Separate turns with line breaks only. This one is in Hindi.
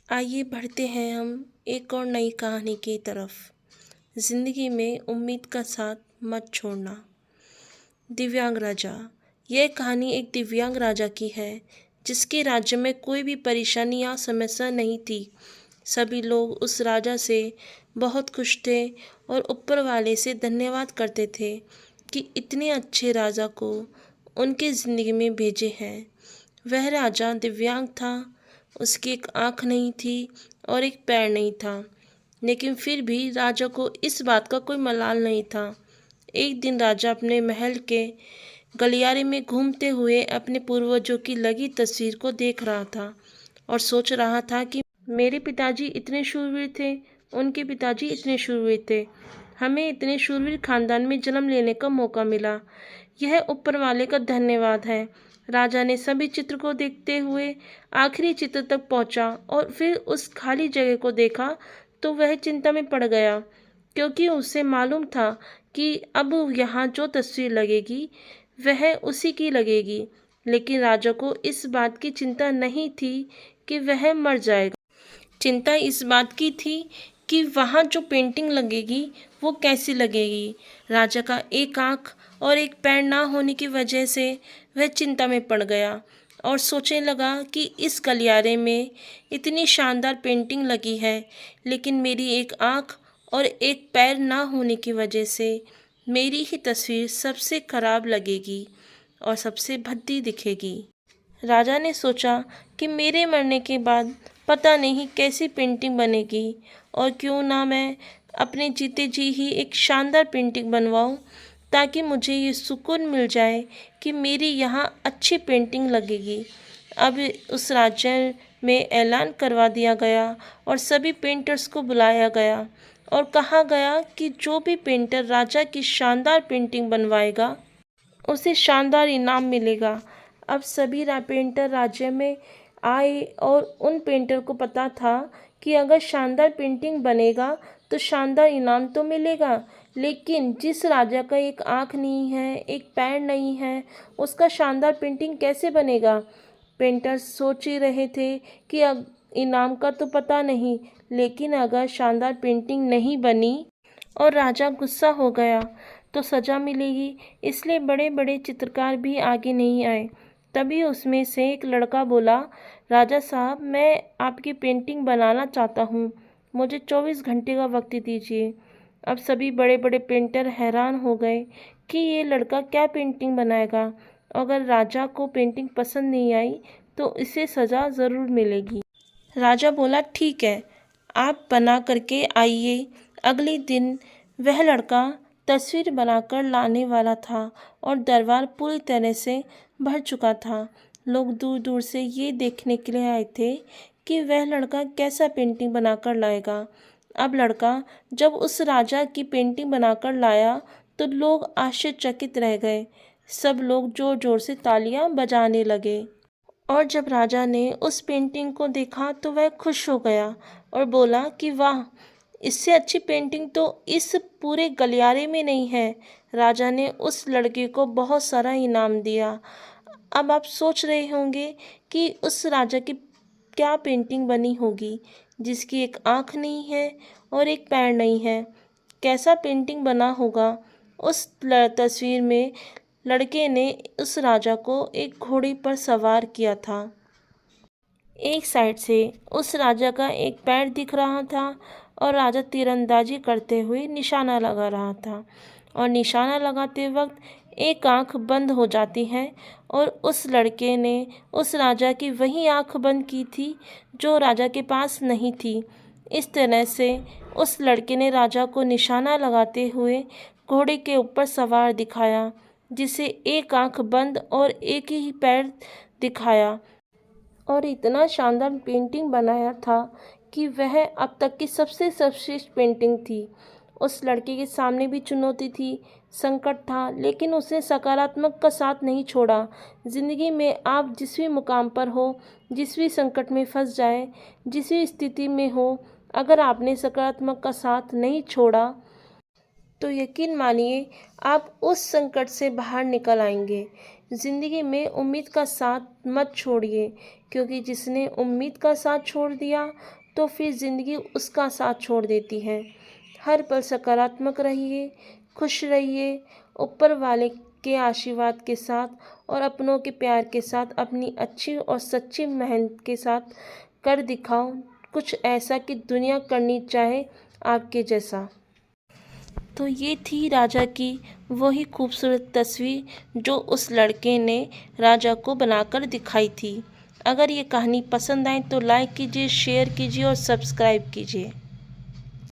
आइए बढ़ते हैं हम एक और नई कहानी की तरफ। ज़िंदगी में उम्मीद का साथ मत छोड़ना। दिव्यांग राजा। यह कहानी एक दिव्यांग राजा की है जिसके राज्य में कोई भी परेशानी या समस्या नहीं थी। सभी लोग उस राजा से बहुत खुश थे और ऊपर वाले से धन्यवाद करते थे कि इतने अच्छे राजा को उनके ज़िंदगी में भेजे हैं। वह राजा दिव्यांग था। उसकी एक आँख नहीं थी और एक पैर नहीं था, लेकिन फिर भी राजा को इस बात का कोई मलाल नहीं था। एक दिन राजा अपने महल के गलियारे में घूमते हुए अपने पूर्वजों की लगी तस्वीर को देख रहा था और सोच रहा था कि मेरे पिताजी इतने शूरवीर थे, उनके पिताजी इतने शूरवीर थे, हमें इतने शूरवीर खानदान में जन्म लेने का मौका मिला। यह ऊपर वाले का धन्यवाद है। राजा ने सभी चित्र को देखते हुए आखिरी चित्र तक पहुंचा और फिर उस खाली जगह को देखा तो वह चिंता में पड़ गया, क्योंकि उसे मालूम था कि अब यहाँ जो तस्वीर लगेगी वह उसी की लगेगी। लेकिन राजा को इस बात की चिंता नहीं थी कि वह मर जाएगा। चिंता इस बात की थी कि वहाँ जो पेंटिंग लगेगी वो कैसी लगेगी। राजा का एक आँख और एक पैर ना होने की वजह से वह चिंता में पड़ गया और सोचने लगा कि इस गलियारे में इतनी शानदार पेंटिंग लगी है, लेकिन मेरी एक आँख और एक पैर ना होने की वजह से मेरी ही तस्वीर सबसे खराब लगेगी और सबसे भद्दी दिखेगी। राजा ने सोचा कि मेरे मरने के बाद पता नहीं कैसी पेंटिंग बनेगी, और क्यों ना मैं अपने जीते जी ही एक शानदार पेंटिंग बनवाऊं, ताकि मुझे ये सुकून मिल जाए कि मेरी यहाँ अच्छी पेंटिंग लगेगी। अब उस राज्य में ऐलान करवा दिया गया और सभी पेंटर्स को बुलाया गया और कहा गया कि जो भी पेंटर राजा की शानदार पेंटिंग बनवाएगा उसे शानदार इनाम मिलेगा। अब सभी पेंटर राज्य में आए और उन पेंटर को पता था कि अगर शानदार पेंटिंग बनेगा तो शानदार इनाम तो मिलेगा, लेकिन जिस राजा का एक आँख नहीं है, एक पैर नहीं है, उसका शानदार पेंटिंग कैसे बनेगा। पेंटर्स सोच ही रहे थे कि अब इनाम का तो पता नहीं, लेकिन अगर शानदार पेंटिंग नहीं बनी और राजा गुस्सा हो गया तो सज़ा मिलेगी, इसलिए बड़े बड़े चित्रकार भी आगे नहीं आए। तभी उसमें से एक लड़का बोला, राजा साहब, मैं आपकी पेंटिंग बनाना चाहता हूँ, मुझे 24 घंटे का वक्त दीजिए। अब सभी बड़े बड़े पेंटर हैरान हो गए कि ये लड़का क्या पेंटिंग बनाएगा। अगर राजा को पेंटिंग पसंद नहीं आई तो इसे सज़ा ज़रूर मिलेगी। राजा बोला, ठीक है, आप बना करके आइए। अगले दिन वह लड़का तस्वीर बनाकर लाने वाला था और दरबार पूरी तरह से भर चुका था। लोग दूर दूर से ये देखने के लिए आए थे कि वह लड़का कैसा पेंटिंग बनाकर लाएगा। अब लड़का जब उस राजा की पेंटिंग बनाकर लाया तो लोग आश्चर्यचकित रह गए। सब लोग जोर जोर से तालियां बजाने लगे और जब राजा ने उस पेंटिंग को देखा तो वह खुश हो गया और बोला कि वाह, इससे अच्छी पेंटिंग तो इस पूरे गलियारे में नहीं है। राजा ने उस लड़के को बहुत सारा इनाम दिया। अब आप सोच रहे होंगे कि उस राजा की क्या पेंटिंग बनी होगी जिसकी एक आँख नहीं है और एक पैर नहीं है। कैसा पेंटिंग बना होगा। उस तस्वीर में लड़के ने उस राजा को एक घोड़े पर सवार किया था। एक साइड से उस राजा का एक पैर दिख रहा था और राजा तीरंदाजी करते हुए निशाना लगा रहा था, और निशाना लगाते वक्त एक आंख बंद हो जाती है और उस लड़के ने उस राजा की वही आंख बंद की थी जो राजा के पास नहीं थी। इस तरह से उस लड़के ने राजा को निशाना लगाते हुए घोड़े के ऊपर सवार दिखाया, जिसे एक आंख बंद और एक ही पैर दिखाया, और इतना शानदार पेंटिंग बनाया था कि वह अब तक की सबसे सर्वश्रेष्ठ पेंटिंग थी। उस लड़के के सामने भी चुनौती थी, संकट था, लेकिन उसने सकारात्मक का साथ नहीं छोड़ा। ज़िंदगी में आप जिस भी मुकाम पर हो, जिस भी संकट में फंस जाए, जिस भी स्थिति में हो, अगर आपने सकारात्मक का साथ नहीं छोड़ा तो यकीन मानिए आप उस संकट से बाहर निकल आएंगे। ज़िंदगी में उम्मीद का साथ मत छोड़िए, क्योंकि जिसने उम्मीद का साथ छोड़ दिया तो फिर ज़िंदगी उसका साथ छोड़ देती है। हर पल सकारात्मक रहिए, खुश रहिए, ऊपर वाले के आशीर्वाद के साथ और अपनों के प्यार के साथ अपनी अच्छी और सच्ची मेहनत के साथ कर दिखाओ कुछ ऐसा कि दुनिया करनी चाहे आपके जैसा। तो ये थी राजा की वही खूबसूरत तस्वीर जो उस लड़के ने राजा को बनाकर दिखाई थी। अगर ये कहानी पसंद आए तो लाइक कीजिए, शेयर कीजिए और सब्सक्राइब कीजिए।